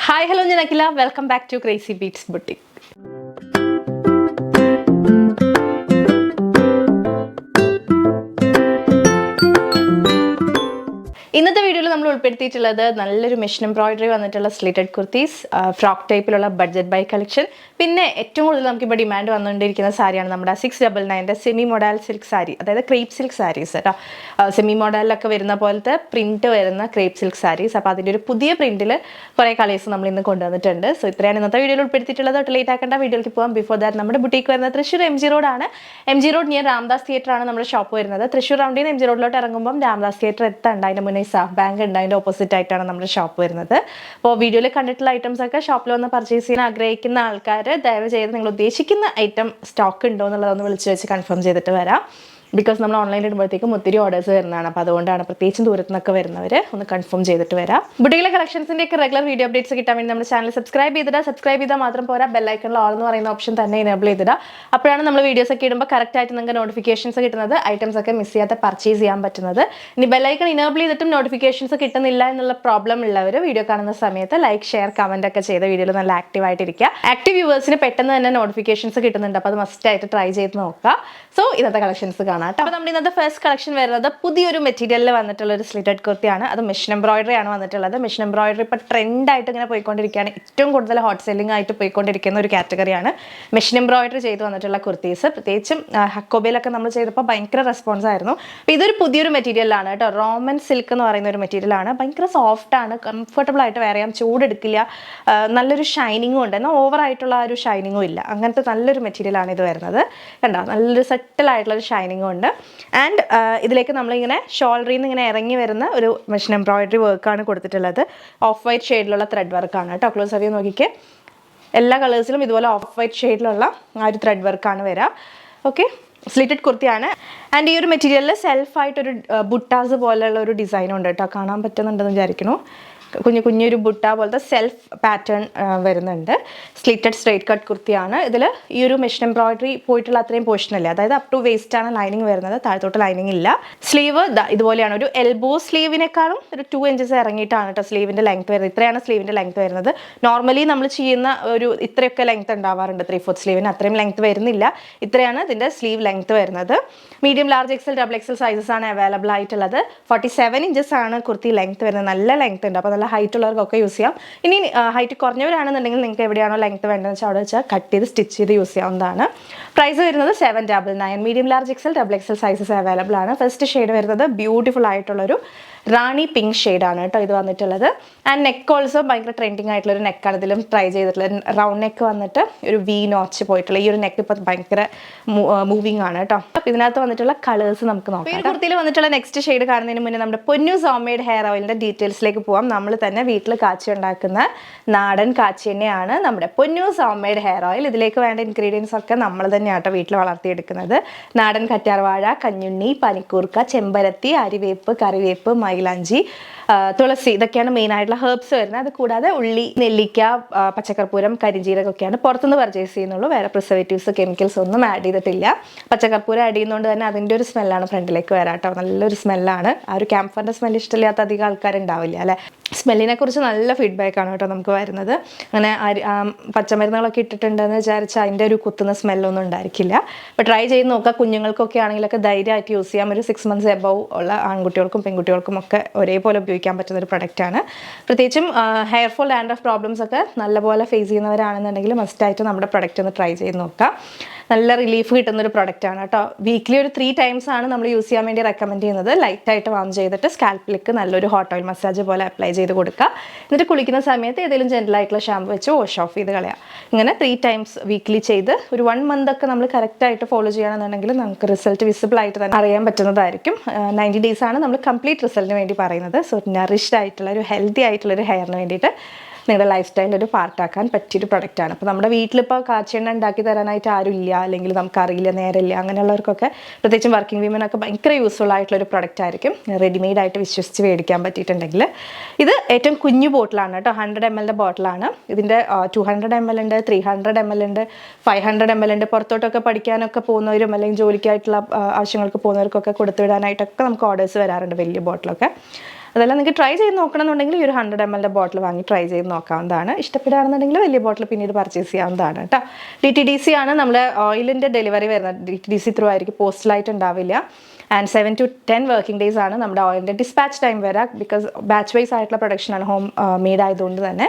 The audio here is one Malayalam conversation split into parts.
Hi, hello, ഞാൻ അഖില. Welcome back to Crazy Beats Boutique. ഇന്നത്തെ വീഡിയോയിൽ നമ്മൾ ഉൾപ്പെടുത്തിയിട്ടുള്ളത് നല്ലൊരു മെഷീൻ എംബ്രോയിഡറി വന്നിട്ടുള്ള സ്ലിറ്റഡ് കുർത്തീസ്, ഫ്രോക്ക് ടൈപ്പിലുള്ള ബഡ്ജറ്റ് ബൈ കളക്ഷൻ, പിന്നെ ഏറ്റവും കൂടുതൽ നമുക്കിപ്പോൾ ഡിമാൻഡ് വന്നുകൊണ്ടിരിക്കുന്ന സാരിയാണ് നമ്മുടെ 699 സെമി മോഡൽ സിൽക്ക് സാരി, അതായത് ക്രേപ്പ് സിൽക്ക് സാരീസ് കേട്ടോ. സെമി മോഡലിലൊക്കെ വരുന്ന പോലത്തെ പ്രിന്റ് വരുന്ന ക്രേപ്പ് സിൽക്ക് സാരീസ്. അപ്പോൾ അതിൻ്റെ ഒരു പുതിയ പ്രിന്റിൽ കുറേ കളേഴ്സ് നമ്മൾ ഇന്ന് കൊണ്ടുവന്നിട്ടുണ്ട്. സോ ഇത്രയാണ് ഇന്നത്തെ വീഡിയോയിൽ ഉൾപ്പെടുത്തിയിട്ടുള്ളത്. ലേറ്റ് ആക്കേണ്ട, വീഡിയോയിലേക്ക് പോകാം. ബിഫോർ ദാറ്റ് നമ്മുടെ ബുട്ടീക്ക് വരുന്നത് തൃശ്ശൂർ MG റോഡാണ്. MG road near Ramdas theatre ആണ് നമ്മുടെ ഷോപ്പ് വരുന്നത്. തൃശ്ശൂർ റൗണ്ടിൽ നിന്ന് MG റോഡിലോട്ട് ഇറങ്ങുമ്പോൾ രാംദാസ് തിയേറ്റർ എത്താണ്ട് അതിൻ്റെ മുന്നേ സാഫ് ബാങ്ക് ഉണ്ട്, അതിൻ്റെ ഓപ്പോസിറ്റ് ആയിട്ടാണ് നമ്മുടെ ഷോപ്പ് വരുന്നത്. അപ്പോൾ വീഡിയോയിൽ കണ്ടിട്ടുള്ള ഐറ്റംസ് ഒക്കെ ഷോപ്പിൽ വന്ന് പർച്ചേസ് ചെയ്യാൻ ആഗ്രഹിക്കുന്ന ആൾക്കാർ ദയവ് ചെയ്ത് നിങ്ങൾ ഉദ്ദേശിക്കുന്ന ഐറ്റം സ്റ്റോക്ക് ഉണ്ടോ എന്നുള്ളതൊന്ന് വിളിച്ച് വെച്ച് കൺഫേം ചെയ്തിട്ട് വരാം. ബിക്കോസ് നമ്മൾ ഓൺലൈനിൽ ഇടുമ്പോഴത്തേക്കും ഒത്തിരി ഓർഡേഴ്സ് വരുന്നതാണ്. അപ്പോൾ അതുകൊണ്ടാണ് പ്രത്യേകിച്ചും ദൂരത്തു നിന്നൊക്കെ വരുന്നവർ ഒന്ന് കൺഫേം ചെയ്തിട്ട് വരാം. ബുട്ടിക്കിലെ കളക്ഷൻസിൻ്റെ ഒക്കെ റെഗുലർ വീഡിയോ അപ്ഡേറ്റ്സ് കിട്ടാൻ വേണ്ടി നമ്മുടെ ചാനൽ സബ്സ്ക്രൈബ് ചെയ്താൽ മാത്രം പോരാ, ബെല്ലൈക്കണിൽ ഓൾ എന്ന് പറയുന്ന ഓപ്ഷൻ തന്നെ എനേബിൾ ചെയ്തിടുക. അപ്പോഴാണ് നമ്മൾ വീഡിയോസ് ഒക്കെ ഇടുമ്പോൾ കറക്റ്റായിട്ട് നിങ്ങൾക്ക് നോട്ടിഫിക്കേഷൻസ് കിട്ടുന്നത്, ഐറ്റംസ് ഒക്കെ മിസ് ചെയ്യാതെ പർച്ചേസ് ചെയ്യാൻ പറ്റുന്നത്. ഇനി ബെല്ലൈക്കൺ ഇനേബിൾ ചെയ്തിട്ടും നോട്ടിഫിക്കേഷൻസ് കിട്ടുന്നില്ല എന്നുള്ള പ്രോബ്ലം ഉള്ളവർ വീഡിയോ കാണുന്ന സമയത്ത് ലൈക്ക്, ഷെയർ, കമന്റ് ഒക്കെ ചെയ്ത് വീഡിയോയിൽ നല്ല ആക്റ്റീവായിട്ടിരിക്കുക. ആക്റ്റീവ് വ്യൂവേഴ്സിന് പെട്ടെന്ന് തന്നെ നോട്ടിഫിക്കേഷൻസ് കിട്ടുന്നുണ്ട്. അപ്പോൾ അത് മസ്റ്റായിട്ട് ട്രൈ ചെയ്ത് നോക്കുക. സോ ഇന്നത്തെ കളക്ഷൻസ് കാണാം. അപ്പോൾ നമ്മുടെ ഇന്നത്തെ ഫസ്റ്റ് കളക്ഷൻ വരുന്നത് പുതിയൊരു മെറ്റീരിയലിൽ വന്നിട്ടുള്ള ഒരു സ്ലിറ്റഡ് കുർത്തിയാണ്. അത് മെഷീൻ എംബ്രോയിഡറി ആണ് വന്നിട്ടുള്ളത്. മെഷീൻ എംബ്രോയിഡറി ഇപ്പോൾ ട്രെൻഡായിട്ട് ഇങ്ങനെ പോയിക്കൊണ്ടിരിക്കുകയാണ്. ഏറ്റവും കൂടുതൽ ഹോട്ട് സെല്ലിംഗ് ആയിട്ട് പോയിക്കൊണ്ടിരിക്കുന്ന ഒരു കാറ്റഗറിയാണ് മെഷീൻ എംബ്രോയിഡറി ചെയ്ത് വന്നിട്ടുള്ള കുർത്തീസ്. പ്രത്യേകിച്ചും ഹക്കോബയിലൊക്കെ നമ്മൾ ചെയ്തപ്പോൾ ഭയങ്കര റെസ്പോൺസ് ആയിരുന്നു. അപ്പോൾ ഇതൊരു പുതിയൊരു മെറ്റീരിയലാണ് കേട്ടോ. റോമൻ സിൽക്ക് എന്ന് പറയുന്ന ഒരു മെറ്റീരിയലാണ്. ഭയങ്കര സോഫ്റ്റാണ്, കംഫർട്ടബിൾ ആയിട്ട് വെയർ ചെയ്യാം, ചൂടെടുക്കില്ല, നല്ലൊരു ഷൈനിങ്ങും ഉണ്ട്, എന്നാൽ ഓവറായിട്ടുള്ള ആ ഒരു ഷൈനിങ്ങും ഇല്ല. അങ്ങനത്തെ നല്ലൊരു മെറ്റീരിയലാണ് ഇത് വരുന്നത്. കണ്ടോ, നല്ലൊരു സെറ്റിൽ ആയിട്ടുള്ളൊരു ഷൈനിങ്ങും ഉണ്ട്. ആൻഡ് ഇതിലേക്ക് നമ്മളിങ്ങനെ ഷോൾഡറിൽ നിന്ന് ഇങ്ങനെ ഇറങ്ങി വരുന്ന ഒരു മെഷീൻ എംബ്രോയിഡറി വർക്കാണ് കൊടുത്തിട്ടുള്ളത്. ഓഫ് വൈറ്റ് ഷെയ്ഡിലുള്ള ത്രെഡ് വർക്കാണ് കേട്ടോ. ക്ലോസ് അറിയാൻ നോക്കിക്കേ, എല്ലാ കളേഴ്സിലും ഇതുപോലെ ഓഫ് വൈറ്റ് ഷെയ്ഡിലുള്ള ആ ഒരു ത്രെഡ് വർക്കാണ് വരിക. ഓക്കെ, സ്ലിറ്റഡ് കുർത്തിയാണ്. ആൻഡ് ഈ ഒരു മെറ്റീരിയലിൽ സെൽഫായിട്ടൊരു ബുട്ടാസ് പോലെയുള്ള ഒരു ഡിസൈൻ ഉണ്ട് കേട്ടോ. കാണാൻ പറ്റുന്നുണ്ടെന്ന് വിചാരിക്കുന്നു. കുഞ്ഞൊരു ബുട്ട പോലത്തെ സെൽഫ് പാറ്റേൺ വരുന്നുണ്ട്. സ്ലിറ്റഡ് സ്ട്രൈറ്റ് കട്ട് കുർത്തിയാണ്. ഇതിൽ ഈ ഒരു മെഷീൻ എംബ്രോയിഡറി പോയിട്ടുള്ള അത്രയും പോർഷൻ അല്ലേ, അതായത് അപ് ടു വേസ്റ്റ് ആണ് ലൈനിങ് വരുന്നത്, താഴത്തോട്ട് ലൈനിങ് ഇല്ല. സ്ലീവ് ഇതുപോലെയാണ്. ഒരു എൽബോ സ്ലീവിനേക്കാളും ഒരു 2 ഇഞ്ചസ് ഇറങ്ങിയിട്ടാണ് കേട്ടോ സ്ലീവിൻ്റെ ലെങ്ത് വരുന്നത്. ഇത്രയാണ് സ്ലീവിൻ്റെ ലെങ്ത് വരുന്നത്. നോർമലി നമ്മൾ ചെയ്യുന്ന ഒരു ഇത്രയൊക്കെ ലെങ്ത് ഉണ്ടാവാറുണ്ട് 3/4 സ്ലീവിന്, അത്രയും ലെങ്ത് വരുന്നില്ല. ഇത്രയാണ് ഇതിൻ്റെ സ്ലീവ് ലെങ്ത് വരുന്നത്. Medium, large XL, XXL sizes ആണ് അവൈലബിൾ ആയിട്ടുള്ളത്. 47 ഇഞ്ചസ് ആണ് കുർത്തി ലെങ്ത് വരുന്നത്. നല്ല ലെങ്ത് ഉണ്ട്. അപ്പോൾ നല്ല ഹൈറ്റ് ഉള്ളവർക്കൊക്കെ യൂസ് ചെയ്യാം. ഇനി ഹൈറ്റ് കുറഞ്ഞവരാണെന്നുണ്ടെങ്കിൽ നിങ്ങൾക്ക് എവിടെയാണോ ലെങ്ത് വേണ്ടതെന്ന് വെച്ചാൽ അവിടെ വെച്ചാൽ കട്ട് ചെയ്ത് സ്റ്റിച്ച് ചെയ്ത് യൂസ് ചെയ്യാവുന്നതാണ്. പ്രൈസ് വരുന്നത് 799. Medium, large XL, XXL sizes available ആണ്. ഫസ്റ്റ് ഷെയ്ഡ് വരുന്നത് ബ്യൂട്ടിഫുൾ ആയിട്ടുള്ളൊരു റാണി പിങ്ക് ഷെയ്ഡാണ് കേട്ടോ ഇത് വന്നിട്ടുള്ളത്. ആൻഡ് നെക്ക് ഓൾസോ ഭയങ്കര ട്രെൻഡിങ് ആയിട്ടുള്ളൊരു നെക്കാണ് ഇതിലും ട്രൈ ചെയ്തിട്ടുള്ളത്. റൗണ്ട് നെക്ക് വന്നിട്ട് ഒരു വി നോച്ച് പോയിട്ടുള്ള ഈ ഒരു നെക്ക് ഇപ്പോൾ ഭയങ്കര മൂവിങ് ആണ് കേട്ടോ. അപ്പോൾ ഇതിനകത്ത് വന്നിട്ടുള്ള കളേഴ്സ് നമുക്ക് നോക്കാം. ഈ കുർത്തിയിൽ വന്നിട്ടുള്ള നെക്സ്റ്റ് ഷെയ്ഡ് കാണുന്നതിന് മുന്നേ നമ്മുടെ പൊന്നൂസ് ഹോംമെയ്ഡ് ഹെയർ ഓയിലിൻ്റെ ഡീറ്റെയിൽസിലേക്ക് പോകാം. നമ്മൾ തന്നെ വീട്ടിൽ കാച്ചി ഉണ്ടാക്കുന്ന നാടൻ കാച്ചി എണ്ണയാണ് നമ്മുടെ പൊന്നൂസ് ഹോംമെയ്ഡ് ഹെയർ ഓയിൽ. ഇതിലേക്ക് വേണ്ട ഇൻഗ്രീഡിയൻസ് ഒക്കെ നമ്മൾ തന്നെയാട്ടോ വീട്ടിൽ വളർത്തിയെടുക്കുന്നത്. നാടൻ കറ്റാർവാഴ, കഞ്ഞുണ്ണി, പനിക്കൂർക്ക, ചെമ്പരത്തി, അരിവേപ്പ്, കറിവേപ്പ്, മൈലാഞ്ചി, തുളസി, ഇതൊക്കെയാണ് മെയിൻ ആയിട്ടുള്ള ഹെർബ്സ് വരുന്നത്. അത് കൂടാതെ ഉള്ളി, നെല്ലിക്ക, പച്ചക്കർപ്പൂരം, കരിഞ്ജീരകമൊക്കെയാണ് പുറത്തുനിന്ന് പർച്ചേസ് ചെയ്യുന്നുള്ളൂ. വേറെ പ്രിസർവേറ്റീവ്സ്, കെമിക്കൽസ് ഒന്നും ആഡ് ചെയ്തിട്ടില്ല. പച്ചക്കർപ്പൂരം ആഡ് ചെയ്യുന്നതുകൊണ്ട് തന്നെ അതിൻ്റെ ഒരു സ്മെല്ലാണ് ഫ്രണ്ടിലേക്ക് വരാട്ടോ. നല്ലൊരു സ്മെല്ലാണ്. ആ ഒരു ക്യാമ്പറിൻ്റെ സ്മെല്ല് ഇഷ്ടമില്ലാത്ത അധികം ആൾക്കാരുണ്ടാവില്ല അല്ലേ. സ്മെല്ലിനെ കുറിച്ച് നല്ല ഫീഡ്ബാക്കാണ് കേട്ടോ നമുക്ക് വരുന്നത്. അങ്ങനെ പച്ചമരുന്നുകളൊക്കെ ഇട്ടിട്ടുണ്ടെന്ന് വിചാരിച്ചാൽ അതിൻ്റെ ഒരു കുത്തുന്ന സ്മെല്ലൊന്നും ഉണ്ടായിരിക്കില്ല. അപ്പോൾ ട്രൈ ചെയ്ത് നോക്കുക. കുഞ്ഞുങ്ങൾക്കൊക്കെ ആണെങ്കിലൊക്കെ ധൈര്യമായിട്ട് യൂസ് ചെയ്യാം. ഒരു 6 months എബവ് ഉള്ള ആൺകുട്ടികൾക്കും പെൺകുട്ടികൾക്കും ഒക്കെ ഒരേപോലെ ഉപയോഗിക്കാൻ പറ്റുന്ന ഒരു പ്രൊഡക്റ്റാണ്. പ്രത്യേകിച്ചും ഹെയർ ഫോൾ, ഡാൻഡ്രഫ് പ്രോബ്ലംസ് ഒക്കെ നല്ലപോലെ ഫേസ് ചെയ്യുന്നവരാണെന്നുണ്ടെങ്കിൽ മസ്റ്റായിട്ട് നമ്മുടെ പ്രൊഡക്റ്റ് ഒന്ന് ട്രൈ ചെയ്ത് നോക്കുക. നല്ല റിലീഫ് കിട്ടുന്നൊരു പ്രൊഡക്റ്റാണ് കേട്ടോ. വീക്ക്ലി ഒരു 3 times ആണ് നമ്മൾ യൂസ് ചെയ്യാൻ വേണ്ടി റെക്കമെൻഡ് ചെയ്യുന്നത്. ലൈറ്റായിട്ട് വാം ചെയ്തിട്ട് സ്കാൽപ്പിലേക്ക് നല്ലൊരു ഹോട്ട് ഓയിൽ മസാജ് പോലെ അപ്ലൈ ചെയ്ത് കൊടുക്കുക. എന്നിട്ട് കുളിക്കുന്ന സമയത്ത് ഏതെങ്കിലും ജെൻറ്റലായിട്ടുള്ള ഷാമ്പു വെച്ച് വാഷ് ഓഫ് ചെയ്ത് കളയാം. ഇങ്ങനെ 3 times വീക്ക്ലി ചെയ്ത് ഒരു 1 month ഒക്കെ നമ്മൾ കറക്റ്റായിട്ട് ഫോളോ ചെയ്യുകയാണെന്നുണ്ടെങ്കിൽ നമുക്ക് റിസൾട്ട് വിസിബിൾ ആയിട്ട് തന്നെ അറിയാൻ പറ്റുന്നതായിരിക്കും. 90 days ആണ് നമ്മൾ കംപ്ലീറ്റ് റിസൾട്ടിന് വേണ്ടി പറയുന്നത്. സോ നറിഷ്ഡ് ആയിട്ടുള്ള ഒരു ഹെൽത്തി ആയിട്ടുള്ളൊരു ഹെയറിന് വേണ്ടിയിട്ട് നിങ്ങളുടെ ലൈഫ് സ്റ്റൈലിൻ്റെ ഒരു പാർട്ടാക്കാൻ പറ്റിയൊരു പ്രൊഡക്റ്റാണ്. അപ്പോൾ നമ്മുടെ വീട്ടിലിപ്പോൾ കാച്ചെണ്ണ ഉണ്ടാക്കി തരാനായിട്ട് ആരും ഇല്ല, അല്ലെങ്കിൽ നമുക്കറിയില്ല, നേരമില്ല, അങ്ങനെയുള്ളവർക്കൊക്കെ പ്രത്യേകിച്ചും വർക്കിംഗ് വിമനൊക്കെ ഭയങ്കര യൂസ്ഫുൾ ആയിട്ടുള്ളൊരു പ്രൊഡക്റ്റ് ആയിരിക്കും. റെഡിമെയ്ഡ് ആയിട്ട് വിശ്വസിച്ച് മേടിക്കാൻ പറ്റിയിട്ടുണ്ടെങ്കിൽ. ഇത് ഏറ്റവും കുഞ്ഞു ബോട്ടിലാണ് കേട്ടോ. 100 ml ബോട്ടിലാണ്. ഇതിൻ്റെ 200 ml ഉണ്ട്, 300 ml ഉണ്ട്, 500 ml ഉണ്ട്. പുറത്തോട്ടൊക്കെ പഠിക്കാനൊക്കെ പോകുന്നവരും അല്ലെങ്കിൽ ജോലിക്കായിട്ടുള്ള ആവശ്യങ്ങൾക്ക് പോകുന്നവർക്കൊക്കെ കൊടുത്തുവിടാനായിട്ടൊക്കെ നമുക്ക് ഓർഡേഴ്സ് വരാറുണ്ട് വലിയ ബോട്ടിലൊക്കെ. അതെല്ലാം നിങ്ങൾക്ക് ട്രൈ ചെയ്ത് നോക്കണമെന്നുണ്ടെങ്കിൽ ഈ ഒരു 100 ml ബോട്ടിൽ വാങ്ങി ട്രൈ ചെയ്ത് നോക്കാവുന്നതാണ്. ഇഷ്ടപ്പെടുകയാണെന്നുണ്ടെങ്കിൽ വലിയ ബോട്ടിൽ പിന്നീട് പർച്ചേസ് ചെയ്യാവുന്നതാണ് കേട്ടോ. DTDC ആണ് നമ്മുടെ ഓയിലിൻ്റെ ഡെലിവറി വരുന്നത്. DTDC ത്രൂ ആയിരിക്കും, പോസ്റ്റലായിട്ട് ഉണ്ടാവില്ല. ആൻഡ് 7 to 10 വർക്കിംഗ് ഡേയ്സ് ആണ് നമ്മുടെ ഓയിലിൻ്റെ ഡിസ്പാച്ച് ടൈം വരിക. ബിക്കോസ് ബാച്ച് വൈസ് ആയിട്ടുള്ള പ്രൊഡക്ഷനാണ്, ഹോം മെയ്ഡ് ആയതുകൊണ്ട് തന്നെ.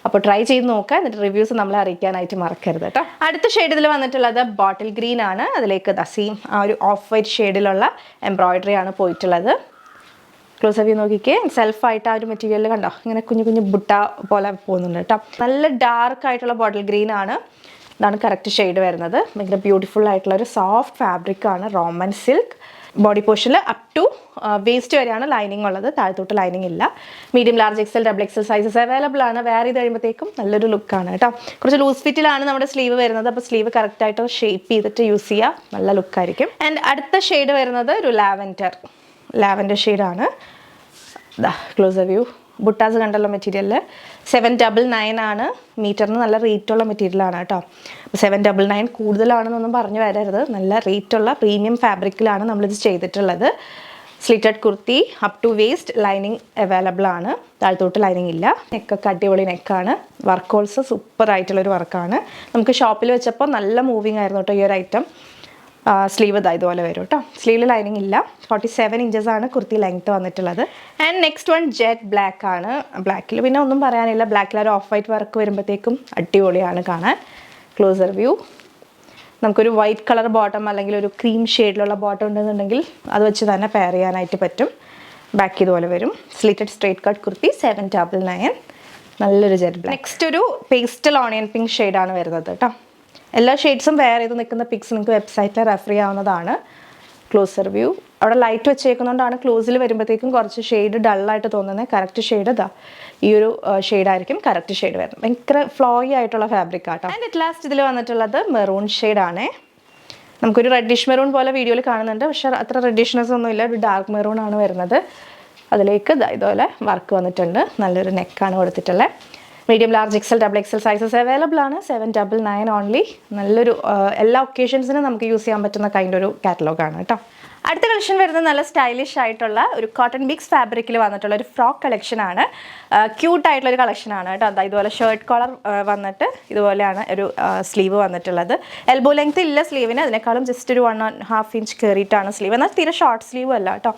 അപ്പോൾ ട്രൈ ചെയ്ത് നോക്കുക, എന്നിട്ട് റിവ്യൂസ് നമ്മളെ അറിയിക്കാനായിട്ട് മറക്കരുത് കേട്ടോ. അടുത്ത ഷെയ്ഡ് ഇതിൽ വന്നിട്ടുള്ളത് ബോട്ടിൽ ഗ്രീൻ ആണ്. അതിലേക്ക് ദസീം ആ ഒരു ഓഫ് വൈറ്റ് ഷെയ്ഡിലുള്ള എംബ്രോയിഡറി ആണ് പോയിട്ടുള്ളത്. ക്ലോസ് വ്യൂ നോക്കിക്കേ, സെൽഫായിട്ട് ആ ഒരു മെറ്റീരിയൽ കണ്ടോ, ഇങ്ങനെ കുഞ്ഞു കുഞ്ഞു ബുട്ട പോലെ പോകുന്നുണ്ട് കേട്ടോ. നല്ല ഡാർക്ക് ആയിട്ടുള്ള ബോട്ടിൽ ഗ്രീൻ ആണ്. ഇതാണ് കറക്റ്റ് ഷെയ്ഡ് വരുന്നത്. ഭയങ്കര ബ്യൂട്ടിഫുൾ ആയിട്ടുള്ള ഒരു സോഫ്റ്റ് ഫാബ്രിക് ആണ്, റോമൻ സിൽക്ക്. ബോഡി പോർഷനിൽ അപ് ടു വേസ്റ്റ് വരെയാണ് ലൈനിങ് ഉള്ളത്, താഴത്തോട്ട് ലൈനിങ് ഇല്ല. Medium, large, XL, double XL sizes available ആണ്. വെയർ ചെയ്ത് കഴിയുമ്പോഴത്തേക്കും നല്ലൊരു ലുക്കാണ് കേട്ടോ. കുറച്ച് ലൂസ് ഫിറ്റിലാണ് നമ്മുടെ സ്ലീവ് വരുന്നത്. അപ്പോൾ സ്ലീവ് കറക്റ്റായിട്ട് ഷേപ്പ് ചെയ്തിട്ട് യൂസ് ചെയ്യുക, നല്ല ലുക്കായിരിക്കും. ആൻഡ് അടുത്ത ഷെയ്ഡ് വരുന്നത് ഒരു ലാവൻഡർ ഷെയ്ഡാണ്. ക്ലോസ് വ്യൂ, ബുട്ടാസ് കണ്ടുള്ള മെറ്റീരിയൽ 799 ആണ്. മീറ്ററിന് നല്ല റേറ്റുള്ള മെറ്റീരിയലാണ് കേട്ടോ. 799 കൂടുതലാണെന്നൊന്നും പറഞ്ഞു വരരുത്, നല്ല റേറ്റുള്ള പ്രീമിയം ഫാബ്രിക്കിലാണ് നമ്മളിത് ചെയ്തിട്ടുള്ളത്. Slitted kurti up to waist, lining available ആണ്. താഴത്തോട്ട് ലൈനിങ് ഇല്ല. നെക്കൊക്കെ അടിപൊളി നെക്കാണ്. വർക്ക് ഓൾസോ സൂപ്പർ ആയിട്ടുള്ളൊരു വർക്കാണ്. നമുക്ക് ഷോപ്പിൽ വെച്ചപ്പോൾ നല്ല മൂവിങ് ആയിരുന്നു കേട്ടോ ഈ ഒരു ഐറ്റം. സ്ലീവ് ഇതുപോലെ വരും കേട്ടോ. സ്ലീവിൽ ലൈനിങ് ഇല്ല. 47 ഇഞ്ചസ് ആണ് കുർത്തി ലെങ്ത്ത് വന്നിട്ടുള്ളത്. And next one jet black ആണ്. ബ്ലാക്കിൽ പിന്നെ ഒന്നും പറയാനില്ല. ബ്ലാക്കിൽ ഒരു ഓഫ് വൈറ്റ് വർക്ക് വരുമ്പോഴത്തേക്കും അടിപൊളിയാണ് കാണാൻ. ക്ലോസർ വ്യൂ, നമുക്കൊരു വൈറ്റ് കളർ ബോട്ടം അല്ലെങ്കിൽ ഒരു ക്രീം ഷെയ്ഡിലുള്ള ബോട്ടം ഉണ്ടെന്നുണ്ടെങ്കിൽ അത് വെച്ച് തന്നെ പെയർ ചെയ്യാനായിട്ട് പറ്റും. ബാക്ക് ഇതുപോലെ വരും. Slitted straight cut kurti 799. നല്ലൊരു ജെറ്റ് ബ്ലാക്ക്. നെക്സ്റ്റ് ഒരു പേസ്റ്റൽ ഓണിയൻ പിങ്ക് ഷെയ്ഡാണ് വരുന്നത് കേട്ടോ. എല്ലാ ഷെയ്ഡ്സും വെയർ ചെയ്ത് നിൽക്കുന്ന പിക്സ് നിങ്ങൾക്ക് വെബ്സൈറ്റിൽ റെഫർ ചെയ്യാവുന്നതാണ്. ക്ലോസർ വ്യൂ, അവിടെ ലൈറ്റ് വെച്ചേക്കുന്നതുകൊണ്ടാണ് ക്ലോസിൽ വരുമ്പോഴത്തേക്കും കുറച്ച് ഷെയ്ഡ് ഡള്ളായിട്ട് തോന്നുന്നത്. കറക്റ്റ് ഷെയ്ഡ് ഈ ഒരു ഷെയ്ഡായിരിക്കും കറക്റ്റ് ഷെയ്ഡ് വരുന്നത്. ഭയങ്കര ഫ്ലോയി ആയിട്ടുള്ള ഫാബ്രിക് ആട്ടോ. ആൻഡ് അറ്റ് ലാസ്റ്റ് ഇതിൽ വന്നിട്ടുള്ളത് മെറൂൺ ഷെയ്ഡാണേ. നമുക്കൊരു റെഡിഷ് മെറൂൺ പോലെ വീഡിയോയിൽ കാണുന്നുണ്ട്, പക്ഷേ അത്ര റെഡിഷ്നെസ് ഒന്നുമില്ല. ഒരു ഡാർക്ക് മെറൂൺ ആണ് വരുന്നത്. അതിലേക്ക് ഇതുപോലെ വർക്ക് വന്നിട്ടുണ്ട്. നല്ലൊരു നെക്കാണ് കൊടുത്തിട്ടുള്ളത്. Medium, large, XL, double XL sizes available ആണ്. 799 ഓൺലി. നല്ലൊരു എല്ലാ ഒക്കേഷൻസിനും നമുക്ക് യൂസ് ചെയ്യാൻ പറ്റുന്ന ഒരു കാറ്റലോഗാണ് കേട്ടോ. അടുത്ത കളക്ഷൻ വരുന്നത് നല്ല സ്റ്റൈലിഷ് ആയിട്ടുള്ള ഒരു കോട്ടൺ മിക്സ് ഫാബ്രിക്കിൽ വന്നിട്ടുള്ള ഒരു ഫ്രോക്ക് കളക്ഷനാണ്. ക്യൂട്ടായിട്ടുള്ളൊരു കളക്ഷനാണ് കേട്ടോ. ഇതുപോലെ ഷർട്ട് കോളർ വന്നിട്ട് ഇതുപോലെയാണ് ഒരു സ്ലീവ് വന്നിട്ടുള്ളത്. എൽബോ ലെങ്ത് ഇല്ല സ്ലീവിന്, അതിനേക്കാളും ജസ്റ്റ് ഒരു 1.5 ഇഞ്ച് കയറിയിട്ടാണ് സ്ലീവ്. എന്നാൽ തീരെ ഷോർട്ട് സ്ലീവ് അല്ല കേട്ടോ.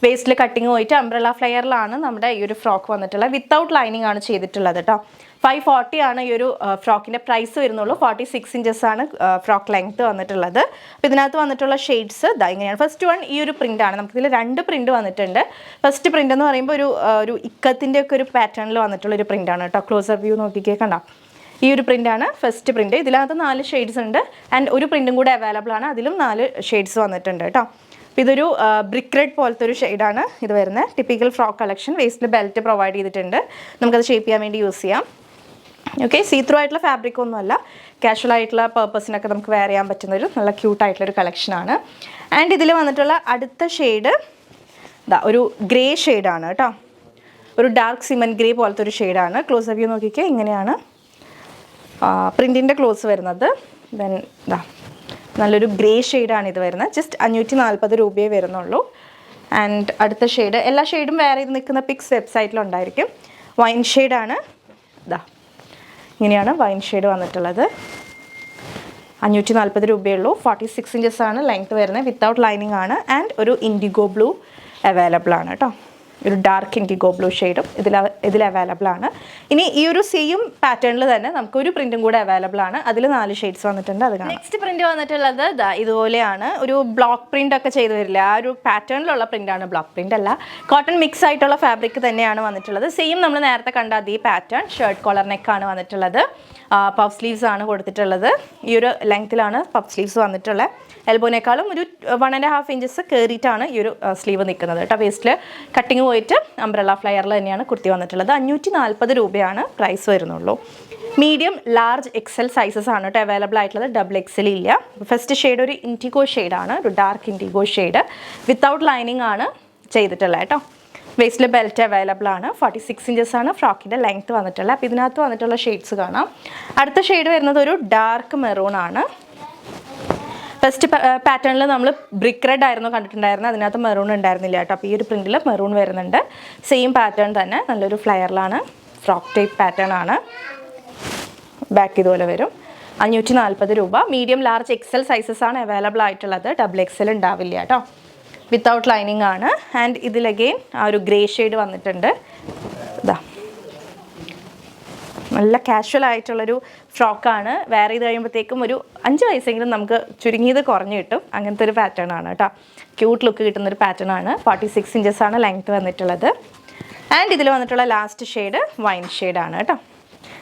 വേസ്റ്റിൽ കട്ടിങ് പോയിട്ട് അംബ്രല്ല ഫ്ലെയറിലാണ് നമ്മുടെ ഈ ഒരു ഫ്രോക്ക് വന്നിട്ടുള്ളത്. വിത്തൗട്ട് ലൈനിങ് ആണ് ചെയ്തിട്ടുള്ളത് കേട്ടോ. 540 ആണ് ഈ ഒരു ഫ്രോക്കിൻ്റെ പ്രൈസ് വരുന്നുള്ളൂ. 46 ഇഞ്ചസ് ആണ് ഫ്രോക്ക് ലെങ്ത്ത് വന്നിട്ടുള്ളത്. അപ്പോൾ ഇതിനകത്ത് വന്നിട്ടുള്ള ഷെയ്ഡ്സ് ഇങ്ങനെയാണ്. ഫസ്റ്റ് വൺ ഈ ഒരു പ്രിൻ്റാണ്. നമുക്കിതിൽ 2 പ്രിൻ്റ് വന്നിട്ടുണ്ട്. ഫസ്റ്റ് പ്രിൻ്റ് എന്ന് പറയുമ്പോൾ ഒരു ഇക്കത്തിൻ്റെ ഒക്കെ ഒരു പാറ്റേണിൽ വന്നിട്ടുള്ള ഒരു പ്രിൻ്റാണ് കേട്ടോ. ക്ലോസർ വ്യൂ നോക്കിക്കേ കണ്ടോ. ഈ ഒരു പ്രിൻ്റാണ് ഫസ്റ്റ് പ്രിൻ്റ്. ഇതിനകത്ത് 4 ഷെയ്ഡ്സ് ഉണ്ട്. ആൻഡ് ഒരു പ്രിൻറ്റും കൂടെ അവൈലബിൾ ആണ്. അതിലും 4 ഷെയ്ഡ്സ് വന്നിട്ടുണ്ട് കേട്ടോ. അപ്പോൾ ഇതൊരു ബ്രിക്ക് റെഡ് പോലത്തെ ഒരു ഷെയ്ഡാണ് ഇത് വരുന്നത്. Typical frock collection. വേസ്റ്റിൽ ബെൽറ്റ് പ്രൊവൈഡ് ചെയ്തിട്ടുണ്ട്. നമുക്കത് ഷേപ്പ് ചെയ്യാൻ വേണ്ടി യൂസ് ചെയ്യാം. ഓക്കെ, സീ ത്രൂ ആയിട്ടുള്ള ഫാബ്രിക് ഒന്നുമല്ല, കാഷ്വൽ ആയിട്ടുള്ള പർപ്പസിനൊക്കെ നമുക്ക് വെയർ ചെയ്യാൻ പറ്റുന്നൊരു നല്ല ക്യൂട്ടായിട്ടുള്ളൊരു കളക്ഷനാണ്. ആൻഡ് ഇതിൽ വന്നിട്ടുള്ള അടുത്ത ഷെയ്ഡ് ഒരു ഗ്രേ ഷെയ്ഡാണ് കേട്ടോ. ഒരു ഡാർക്ക് സിമൻറ്റ് ഗ്രേ പോലത്തെ ഒരു ഷെയ്ഡാണ്. ക്ലോസ് വ്യൂ നോക്കിക്കേ, ഇങ്ങനെയാണ് പ്രിൻറ്റിൻ്റെ ക്ലോസ് വരുന്നത്. ദെൻ നല്ലൊരു ഗ്രേ ഷെയ്ഡാണ് ഇത് വരുന്നത്. ജസ്റ്റ് 540 രൂപയേ വരുന്നുള്ളൂ. ആൻഡ് അടുത്ത ഷെയ്ഡ്, എല്ലാ ഷെയ്ഡും വേറെ ചെയ്ത് നിൽക്കുന്ന പിക്സ് വെബ്സൈറ്റിലുണ്ടായിരിക്കും. വൈൻ ഷെയ്ഡാണ്. ഇങ്ങനെയാണ് വൈൻ ഷെയ്ഡ് വന്നിട്ടുള്ളത്. 540 രൂപയുള്ളൂ. 46 ഇഞ്ചസ് ആണ് ലെങ്ത് വരുന്നത്. വിത്തൗട്ട് ലൈനിങ് ആണ്. ആൻഡ് ഒരു ഇൻഡിഗോ ബ്ലൂ അവൈലബിൾ ആണ് കേട്ടോ. ഒരു ഡാർക്ക് ഇൻഡിഗോ ബ്ലൂ ഷെയ്ഡും ഇതിൽ അവൈലബിൾ ആണ്. ഇനി ഈ ഒരു സെയിം പാറ്റേണിൽ തന്നെ നമുക്കൊരു പ്രിൻറ്റും കൂടെ അവൈലബിൾ ആണ്. അതിൽ 4 ഷെയ്ഡ്സ് വന്നിട്ടുണ്ട്. അത് കാണാം. നെക്സ്റ്റ് പ്രിൻറ്റ് വന്നിട്ടുള്ളത് ഇതുപോലെയാണ്. ഒരു ബ്ലോക്ക് പ്രിൻ്റ് ഒക്കെ ചെയ്ത് വരില്ല, ആ ഒരു പാറ്റേണിലുള്ള പ്രിൻ്റാണ്. ബ്ലോക്ക് പ്രിൻ്റ് അല്ല, കോട്ടൺ മിക്സ് ആയിട്ടുള്ള ഫാബ്രിക് തന്നെയാണ് വന്നിട്ടുള്ളത്. സെയിം നമ്മൾ നേരത്തെ കണ്ട അതേ പാറ്റേൺ. ഷർട്ട് കോളർ നെക്കാണ് വന്നിട്ടുള്ളത്. പഫ് സ്ലീവ്സ് ആണ് കൊടുത്തിട്ടുള്ളത്. ഈ ഒരു ലെങ്ത്തിലാണ് പഫ് സ്ലീവ്സ് വന്നിട്ടുള്ളത്. എൽബോനേക്കാളും ഒരു 1.5 ഇഞ്ചസ് കയറിയിട്ടാണ് ഈ ഒരു സ്ലീവ് നിൽക്കുന്നത് കേട്ടോ. വേസ്റ്റിൽ കട്ടിങ് പോയിട്ട് അംബ്രല്ല ഫ്ലെയറിൽ തന്നെയാണ് കുർത്തി വന്നിട്ടുള്ളത്. 540 രൂപയാണ് പ്രൈസ് വരുന്നുള്ളൂ. മീഡിയം, ലാർജ്, എക്സൽ സൈസസ് ആണ് കേട്ടോ അവൈലബിൾ ആയിട്ടുള്ളത്. ഡബിൾ എക്സൽ ഇല്ല. ഫസ്റ്റ് ഷെയ്ഡ് ഒരു ഇൻഡിഗോ ഷെയ്ഡാണ്, ഒരു dark IndiGo shade. Without lining ആണ് ചെയ്തിട്ടുള്ളത് കേട്ടോ. വേസ്റ്റിൽ ബെൽറ്റ് അവൈലബിൾ ആണ്. 46 ഇഞ്ചസ് ആണ് ഫ്രോക്കിൻ്റെ ലെങ്ത്ത് വന്നിട്ടുള്ളത്. അപ്പോൾ ഇതിനകത്ത് വന്നിട്ടുള്ള ഷെയ്ഡ്സ് കാണാം. അടുത്ത ഷെയ്ഡ് വരുന്നത് ഒരു ഡാർക്ക് മെറൂൺ ആണ്. ഫസ്റ്റ് പാറ്റേണിൽ നമ്മൾ ബ്രിക്ക് റെഡ് ആയിരുന്നു കണ്ടിട്ടുണ്ടായിരുന്നത്, അതിനകത്ത് മെറൂൺ ഉണ്ടായിരുന്നില്ല കേട്ടോ. അപ്പോൾ ഈ ഒരു പ്രിൻറ്റിൽ മെറൂൺ വരുന്നുണ്ട്. സെയിം പാറ്റേൺ തന്നെ, നല്ലൊരു ഫ്ലയറിലാണ്, ഫ്രോക്ക് ടൈപ്പ് പാറ്റേൺ ആണ്. ബാക്ക് ഇതുപോലെ വരും. 540 രൂപ. മീഡിയം, ലാർജ്, എക്സൽ സൈസസ് ആണ് അവൈലബിൾ ആയിട്ടുള്ളത്. ഡബിൾ എക്സൽ ഉണ്ടാവില്ല കേട്ടോ. വിത്തൗട്ട് ലൈനിങ് ആണ്. ആൻഡ് ഇതിലഗെയിൻ ആ ഒരു ഗ്രേ ഷെയ്ഡ് വന്നിട്ടുണ്ട്. ഇതാ നല്ല കാഷ്വൽ ആയിട്ടുള്ളൊരു ഫ്രോക്കാണ്. വെയർ ചെയ്ത് കഴിയുമ്പോഴത്തേക്കും ഒരു 5 വയസ്സെങ്കിലും നമുക്ക് ചുരുങ്ങിയത് കുറഞ്ഞ് കിട്ടും. അങ്ങനത്തെ ഒരു പാറ്റേൺ ആണ് കേട്ടോ. ക്യൂട്ട് ലുക്ക് കിട്ടുന്നൊരു പാറ്റേൺ ആണ്. 46 ഇഞ്ചസ് ആണ് ലെങ്ത് വന്നിട്ടുള്ളത്. ആൻഡ് ഇതിൽ വന്നിട്ടുള്ള ലാസ്റ്റ് ഷെയ്ഡ് വൈൻ ഷെയ്ഡാണ് കേട്ടോ.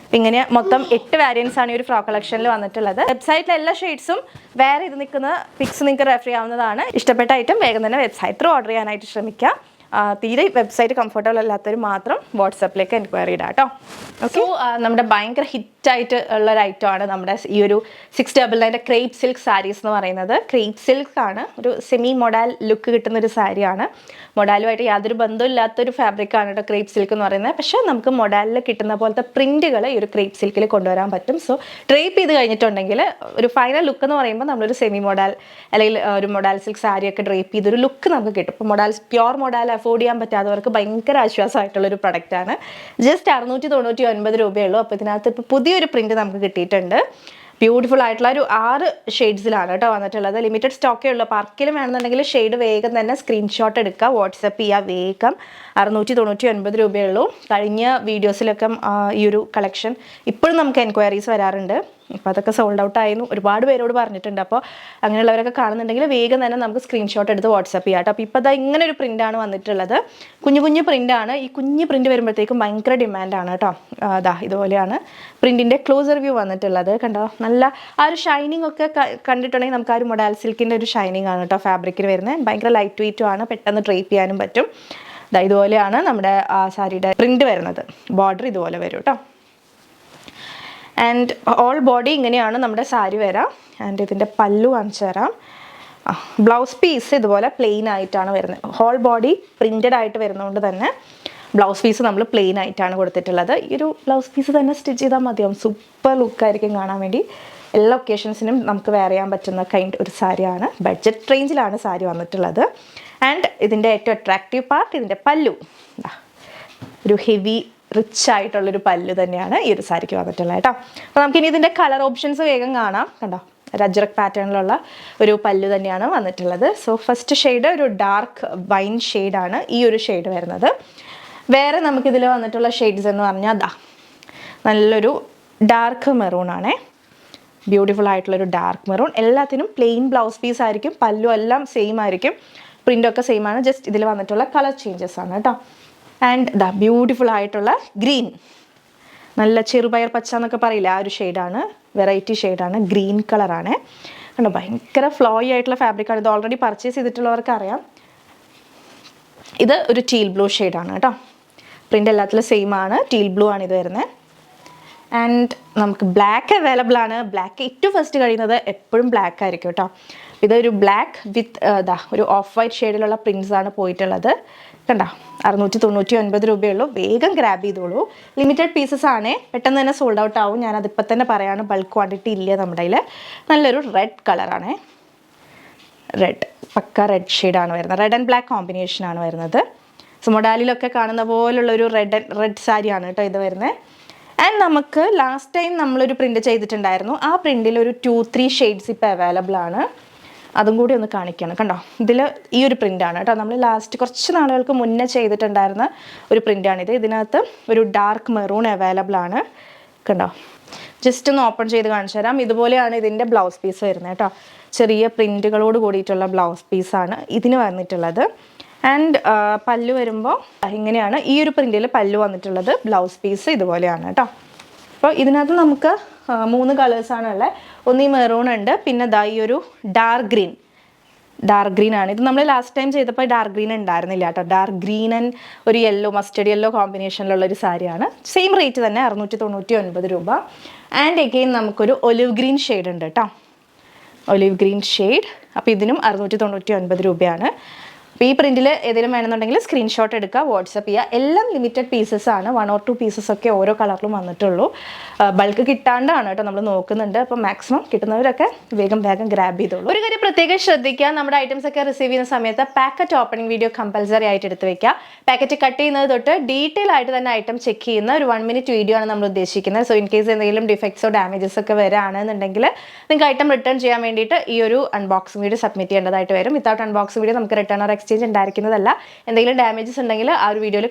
അപ്പം ഇങ്ങനെ മൊത്തം 8 വാരിയൻസ് ആണ് ഈ ഒരു ഫ്രോക്ക് കളക്ഷനിൽ വന്നിട്ടുള്ളത്. വെബ്സൈറ്റിലെ എല്ലാ ഷെയ്ഡ്സും വേറെ ഇത് നിൽക്കുന്ന പിക്സ് നിങ്ങൾക്ക് റെഫർ ചെയ്യാവുന്നതാണ്. ഇഷ്ടപ്പെട്ട ഐറ്റം വേഗം തന്നെ വെബ്സൈറ്റ് ത്രൂ ഓർഡർ ചെയ്യാനായിട്ട് ശ്രമിക്കുക. തീരെ വെബ്സൈറ്റ് കംഫർട്ടബിൾ അല്ലാത്തവർ മാത്രം വാട്സപ്പിലേക്ക് എൻക്വയറി ഇടാം കേട്ടോ. ഓക്കെ, നമ്മുടെ ഭയങ്കര ഹിറ്റായിട്ട് ഉള്ള ഒരു ഐറ്റമാണ് നമ്മുടെ ഈ ഒരു 699 ക്രേപ്പ് സിൽക്ക് സാരീസ് എന്ന് പറയുന്നത്. ക്രേപ്പ് സിൽക്ക് ആണ്, ഒരു സെമി മൊഡാൽ ലുക്ക് കിട്ടുന്ന ഒരു സാരിയാണ്. മൊഡാലുമായിട്ട് യാതൊരു ബന്ധമില്ലാത്തൊരു ഫാബ്രിക്കാണ് കേട്ടോ ക്രേപ്പ് സിൽക്ക് എന്ന് പറയുന്നത്. പക്ഷേ നമുക്ക് മൊഡാലിൽ കിട്ടുന്ന പോലത്തെ പ്രിൻറ്റുകൾ ഈ ഒരു ക്രേപ്പ് സിൽക്കിൽ കൊണ്ടുവരാൻ പറ്റും. സോ ഡ്രേപ്പ് ചെയ്ത് കഴിഞ്ഞിട്ടുണ്ടെങ്കിൽ ഒരു ഫൈനൽ ലുക്ക് എന്ന് പറയുമ്പോൾ നമ്മളൊരു സെമി മൊഡാൽ അല്ലെങ്കിൽ ഒരു മൊഡാൽ സിൽക്ക് സാരിയൊക്കെ ഡ്രേപ്പ് ചെയ്തൊരു ലുക്ക് നമുക്ക് കിട്ടും. ഇപ്പോൾ പ്യോർ മൊഡാൽ അഫോർഡ് ചെയ്യാൻ പറ്റാത്തവർക്ക് ഭയങ്കര ആശ്വാസമായിട്ടുള്ളൊരു പ്രൊഡക്റ്റാണ്. ജസ്റ്റ് 699 രൂപയുള്ളൂ. അപ്പോൾ ഇതിനകത്ത് ഇപ്പോൾ പുതിയൊരു പ്രിൻറ്റ് നമുക്ക് കിട്ടിയിട്ടുണ്ട്. ബ്യൂട്ടിഫുൾ ആയിട്ടുള്ള ഒരു 6 ഷെയ്ഡ്സിലാണ് കേട്ടോ വന്നിട്ടുള്ളത്. ലിമിറ്റഡ് സ്റ്റോക്കേ ഉള്ളൂ. അപ്പോൾ ആർക്കെങ്കിലും വേണമെന്നുണ്ടെങ്കിൽ ഷെയ്ഡ് വേഗം തന്നെ സ്ക്രീൻഷോട്ട് എടുക്കുക, വാട്സപ്പ് ചെയ്യുക വേഗം. 699 രൂപയുള്ളൂ. കഴിഞ്ഞ വീഡിയോസിലൊക്കെ ഈ ഒരു കളക്ഷൻ ഇപ്പോഴും നമുക്ക് എൻക്വയറീസ് വരാറുണ്ട്. അപ്പോൾ അതൊക്കെ സോൾഡ് ഔട്ട് ആയിരുന്നു, ഒരുപാട് പേരോട് പറഞ്ഞിട്ടുണ്ട്. അപ്പോൾ അങ്ങനെയുള്ളവരൊക്കെ കാണുന്നുണ്ടെങ്കിൽ വേഗം തന്നെ നമുക്ക് സ്ക്രീൻഷോട്ട് എടുത്ത് വാട്സപ്പ് ചെയ്യാം കേട്ടോ. അപ്പോൾ ഇപ്പോൾ ഇങ്ങനെ ഒരു പ്രിൻ്റാണ് വന്നിട്ടുള്ളത്. കുഞ്ഞു പ്രിൻ്റാണ്. ഈ കുഞ്ഞു പ്രിൻ്റ് വരുമ്പോഴത്തേക്കും ഭയങ്കര ഡിമാൻഡാണ് കേട്ടോ. ഇതുപോലെയാണ് പ്രിൻറ്റിൻ്റെ ക്ലോസർ വ്യൂ വന്നിട്ടുള്ളത്. കണ്ടോ, നല്ല ആ ഒരു ഷൈനിങ് ഒക്കെ കണ്ടിട്ടുണ്ടെങ്കിൽ നമുക്ക് ആ ഒരു മൊഡാൽ സിൽക്കിൻ്റെ ഒരു ഷൈനിങ് ആണ് കേട്ടോ ഫാബ്രിക്കിൽ വരുന്നത്. ഭയങ്കര ലൈറ്റ് വെയ്റ്റും ആണ്, പെട്ടെന്ന് ഡ്രേപ്പ് ചെയ്യാനും പറ്റും. ഇതുപോലെയാണ് നമ്മുടെ ആ സാരിയുടെ പ്രിൻ്റ് വരുന്നത്. ബോർഡർ ഇതുപോലെ വരും കേട്ടോ. ആൻഡ് ഓൾ ബോഡി ഇങ്ങനെയാണ് നമ്മുടെ സാരി വരാം. ആൻഡ് ഇതിൻ്റെ പല്ലു കാണിച്ചു തരാം. ബ്ലൗസ് പീസ് ഇതുപോലെ പ്ലെയിൻ ആയിട്ടാണ് വരുന്നത്. ഹോൾ ബോഡി പ്രിൻറ്റഡ് ആയിട്ട് വരുന്നതുകൊണ്ട് തന്നെ ബ്ലൗസ് പീസ് നമ്മൾ പ്ലെയിൻ ആയിട്ടാണ് കൊടുത്തിട്ടുള്ളത്. ഈ ഒരു ബ്ലൗസ് പീസ് തന്നെ സ്റ്റിച്ച് ചെയ്താൽ മതിയാവും. സൂപ്പർ ലുക്കായിരിക്കും കാണാൻ വേണ്ടി. എല്ലാ ഒക്കേഷൻസിനും നമുക്ക് വെയർ ചെയ്യാൻ പറ്റുന്ന ഒരു സാരിയാണ്. ബഡ്ജറ്റ് റേഞ്ചിലാണ് സാരി വന്നിട്ടുള്ളത്. ആൻഡ് ഇതിൻ്റെ ഏറ്റവും അട്രാക്റ്റീവ് പാർട്ട് ഇതിൻ്റെ പല്ലു. ഒരു ഹെവി റിച്ച് ആയിട്ടുള്ളൊരു പല്ലു തന്നെയാണ് ഈ ഒരു സാരിക്ക് വന്നിട്ടുള്ളത് കേട്ടോ. അപ്പോൾ നമുക്കിനി ഇതിൻ്റെ കളർ ഓപ്ഷൻസ് വേഗം കാണാം. കണ്ടോ, രജ്രക് പാറ്റേണിലുള്ള ഒരു പല്ലു തന്നെയാണ് വന്നിട്ടുള്ളത്. സോ ഫസ്റ്റ് ഷെയ്ഡ് ഒരു ഡാർക്ക് വൈൻ ഷെയ്ഡാണ് ഈ ഒരു ഷെയ്ഡ് വരുന്നത്. വേറെ നമുക്കിതിൽ വന്നിട്ടുള്ള ഷെയ്ഡ്സ് എന്ന് പറഞ്ഞാൽ നല്ലൊരു ഡാർക്ക് മെറൂൺ ആണേ. ബ്യൂട്ടിഫുൾ ആയിട്ടുള്ളൊരു ഡാർക്ക് മെറൂൺ. എല്ലാത്തിനും പ്ലെയിൻ ബ്ലൗസ് പീസ് ആയിരിക്കും. പല്ലു എല്ലാം സെയിം ആയിരിക്കും. പ്രിൻ്റൊക്കെ സെയിം ആണ്. ജസ്റ്റ് ഇതിൽ വന്നിട്ടുള്ള കളർ ചേഞ്ചസ് ആണ് കേട്ടോ. ആൻഡ് ബ്യൂട്ടിഫുൾ ആയിട്ടുള്ള ഗ്രീൻ, നല്ല ചെറുപയർ പച്ച എന്നൊക്കെ പറയില്ല, ആ ഒരു ഷെയ്ഡാണ്. വെറൈറ്റി ഷെയ്ഡാണ്, ഗ്രീൻ കളറാണ്. കണ്ടോ, ഭയങ്കര ഫ്ലോയി ആയിട്ടുള്ള ഫാബ്രിക്കാണ്. ഇത് ഓൾറെഡി പർച്ചേസ് ചെയ്തിട്ടുള്ളവർക്ക് അറിയാം. ഇത് ഒരു ടീൽ ബ്ലൂ ഷെയ്ഡാണ് കേട്ടോ. പ്രിൻ്റ് എല്ലാത്തിലും സെയിം ആണ്. ടീൽ ബ്ലൂ ആണ് ഇത് വരുന്നത്. ആൻഡ് നമുക്ക് ബ്ലാക്ക് അവൈലബിൾ ആണ്. ബ്ലാക്ക് ഏറ്റവും ഫസ്റ്റ് കഴിയുന്നത് എപ്പോഴും ബ്ലാക്ക് ആയിരിക്കും കേട്ടോ. ഇതൊരു ബ്ലാക്ക് വിത്ത് ഒരു ഓഫ് വൈറ്റ് ഷെയ്ഡിലുള്ള പ്രിൻസ് ആണ് പോയിട്ടുള്ളത്. കണ്ടോ, 699 രൂപയുള്ളൂ. വേഗം ഗ്രാബ് ചെയ്തോളൂ. ലിമിറ്റഡ് പീസസ് ആണ്, പെട്ടെന്ന് തന്നെ സോൾഡ് ഔട്ട് ആവും. ഞാനതിപ്പോൾ തന്നെ പറയാണ്, ബൾക്ക് ക്വാണ്ടിറ്റി ഇല്ല നമ്മുടെ കയ്യിൽ. നല്ലൊരു റെഡ് കളറാണ്. റെഡ്, പക്ക റെഡ് ഷെയ്ഡാണ് വരുന്നത്. റെഡ് ആൻഡ് ബ്ലാക്ക് കോമ്പിനേഷനാണ് വരുന്നത്. സോ മൊഡാലിലൊക്കെ കാണുന്ന പോലുള്ളൊരു റെഡ് സാരിയാണ് കേട്ടോ ഇത് വരുന്നത്. ആൻഡ് നമുക്ക് ലാസ്റ്റ് ടൈം നമ്മളൊരു പ്രിൻറ്റ് ചെയ്തിട്ടുണ്ടായിരുന്നു. ആ പ്രിൻറ്റിൽ ഒരു 2-3 ഷെയ്ഡ്സ് ഇപ്പോൾ അവൈലബിൾ ആണ്. അതും കൂടി ഒന്ന് കാണിക്കണം. കണ്ടോ, ഇതിൽ ഈ ഒരു പ്രിൻ്റാണ് കേട്ടോ. നമ്മൾ ലാസ്റ്റ് കുറച്ച് നാളുകൾക്ക് മുന്നേ ചെയ്തിട്ടുണ്ടായിരുന്ന ഒരു പ്രിൻ്റാണിത്. ഇതിനകത്ത് ഒരു ഡാർക്ക് മെറൂൺ അവൈലബിൾ ആണ്. കണ്ടോ, ജസ്റ്റ് ഒന്ന് ഓപ്പൺ ചെയ്ത് കാണിച്ചു തരാം. ഇതുപോലെയാണ് ഇതിൻ്റെ ബ്ലൗസ് പീസ് വരുന്നത് കേട്ടോ. ചെറിയ പ്രിൻറ്റുകളോട് കൂടിയിട്ടുള്ള ബ്ലൗസ് പീസാണ് ഇതിന് വന്നിട്ടുള്ളത്. ആൻഡ് പല്ലു വരുമ്പോൾ ഇങ്ങനെയാണ് ഈ ഒരു പ്രിൻറ്റിൽ പല്ലു വന്നിട്ടുള്ളത്. ബ്ലൗസ് പീസ് ഇതുപോലെയാണ് കേട്ടോ. അപ്പോൾ ഇതിനകത്ത് നമുക്ക് 3 കളേഴ്സാണ് ഉള്ളത്. ഒന്ന് ഈ മെറൂൺ ഉണ്ട്, പിന്നെ ഈ ഒരു ഡാർക്ക് ഗ്രീൻ ആണ്. ഇത് നമ്മൾ ലാസ്റ്റ് ടൈം ചെയ്തപ്പോൾ ഡാർക്ക് ഗ്രീൻ ഉണ്ടായിരുന്നില്ല കേട്ടോ. ഡാർക്ക് ഗ്രീൻ ആൻഡ് ഒരു യെല്ലോ, മസ്റ്റർഡ് യെല്ലോ കോമ്പിനേഷനിലുള്ള ഒരു സാരിയാണ്. സെയിം റേറ്റ് തന്നെ, 699 രൂപ. ആൻഡ് എഗെയിൻ നമുക്കൊരു ഒലിവ് ഗ്രീൻ ഷെയ്ഡ് ഉണ്ട് കേട്ടോ. Olive green shade. അപ്പോൾ ഇതിനും 699 രൂപയാണ്. അപ്പോൾ ഈ പ്രിൻറ്റിൽ ഏതെങ്കിലും വേണമെന്നുണ്ടെങ്കിൽ സ്ക്രീൻഷോട്ട് എടുക്കുക, വാട്സപ്പ് ചെയ്യുക. എല്ലാം ലിമിറ്റഡ് പീസസ് ആണ്, 1 or 2 പീസസ് ഒക്കെ ഓരോ കളറിലും വന്നിട്ടുള്ളൂ. ബൾക്ക് കിട്ടാണ്ടാണ് കേട്ടോ നമ്മൾ നോക്കുന്നുണ്ട്. അപ്പോൾ മാക്സിമം കിട്ടുന്നവരൊക്കെ വേഗം ഗ്രാബ് ചെയ്തോളൂ. ഒരു കാര്യം പ്രത്യേകം ശ്രദ്ധിക്കുക, നമ്മുടെ ഐറ്റംസ് ഒക്കെ റിസീവ് ചെയ്യുന്ന സമയത്ത് പാക്കറ്റ് ഓപ്പണിംഗ് വീഡിയോ കമ്പൽസറി ആയിട്ട് എടുത്ത് വെക്കുക. പാക്കറ്റ് കട്ട് ചെയ്യുന്നത് തൊട്ട് ഡീറ്റെയിൽ ആയിട്ട് തന്നെ ഐറ്റം ചെക്ക് ചെയ്യുന്ന ഒരു 1 minute വീഡിയോ ആണ് നമ്മൾ ഉദ്ദേശിക്കുന്നത്. സോ ഇൻ കേസ് എന്തെങ്കിലും ഡിഫക്ട്സോ ഡാമേജസ് ഒക്കെ വരികയാണെന്നുണ്ടെങ്കിൽ നിങ്ങൾക്ക് ഐറ്റം റിട്ടേൺ ചെയ്യാൻ വേണ്ടിയിട്ട് ഈ ഒരു അൺബോക്സിംഗ് വീഡിയോ സബ്മിറ്റ് ചെയ്യേണ്ടതായിട്ട് വരും. വിത്തൗട്ട് അൺബോക്സിംഗ് വീഡിയോ നമുക്ക് റിട്ടേൺ ഓർ എക്സ്ചേഞ്ച് ഉണ്ടായിരിക്കുന്നതല്ല. എന്തെങ്കിലും ഡാമേജസ് ഉണ്ടെങ്കിൽ ആ ഒരു വീഡിയോയിൽ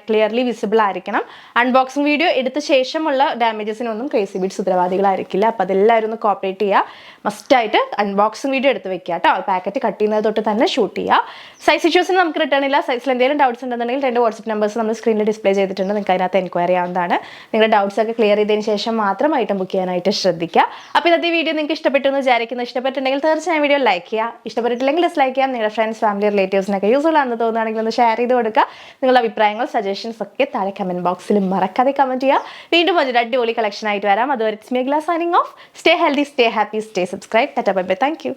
ക്ലിയർലി വിസിബിൾ ആയിരിക്കണം. അൺബോക്സിംഗ് വീഡിയോ എടുത്ത ശേഷമുള്ള ഡാമേജസിനൊന്നും ക്രേസി ബീഡ്സ് ഉത്തരവാദികളായിരിക്കില്ല. അപ്പോൾ അതെല്ലാവരും ഒന്ന് കോപ്പറേറ്റ് ചെയ്യുക. മസ്റ്റായിട്ട് അൺബോക്സിംഗ് വീഡിയോ എടുത്ത് വെക്കുക കേട്ടോ. പാക്കറ്റ് കട്ട് ചെയ്യുന്നത് തൊട്ട് തന്നെ ഷൂട്ട് ചെയ്യുക. സൈസ് ഇഷ്യൂസിന് നമുക്ക് റിട്ടേൺ ഇല്ല. സൈസിൽ എന്തെങ്കിലും ഡൗട്ട്സ് ഉണ്ടെന്നുണ്ടെങ്കിൽ 2 വാട്സ്ആപ്പ് നമ്പേഴ്സ് നമ്മൾ സ്ക്രീനിൽ ഡിസ്പ്ലേ ചെയ്തിട്ടുണ്ട്. നിങ്ങൾക്ക് അതിനകത്ത് എൻക്വയറി ആവുന്നതാണ്. നിങ്ങളുടെ ഡൗട്ട്സ് ഒക്കെ ക്ലിയർ ചെയ്തതിന് ശേഷം മാത്രം ഐറ്റം ബുക്ക് ചെയ്യാനായിട്ട് ശ്രദ്ധിക്കുക. അപ്പോൾ ഇന്നത്തെ വീഡിയോ നിങ്ങൾക്ക് ഇഷ്ടപ്പെട്ടു എന്ന് വിചാരിക്കുന്നു. ഇഷ്ടപ്പെട്ടിട്ടുണ്ടെങ്കിൽ തീർച്ചയായും വീഡിയോ ലൈക്ക് ചെയ്യുക. ഇഷ്ടപ്പെട്ടിട്ടില്ലെങ്കിൽ ഡിസ്ലൈക്ക് ചെയ്യാം. നിങ്ങളുടെ ഫ്രണ്ട്സ്, ഫാമിലി, റിലേറ്റീവ്സിനൊക്കെ യൂസ്ഫുൾ ആണെന്ന് തോന്നുകയാണെങ്കിൽ ഒന്ന് ഷെയർ ചെയ്ത് കൊടുക്കുക. നിങ്ങളുടെ അഭിപ്രായങ്ങൾ, സജഷൻസ് ഒക്കെ താഴെ കമന്റ് ബോക്സിൽ മറക്കാതെ കമന്റ് ചെയ്യുക. വീണ്ടും ഒരു അടിപൊളി കളക്ഷൻ ആയിട്ട് വരാം. അതുവരെ it's me glass signing off. Stay healthy, stay happy, stay subscribe. Tata bye bye. Thank you.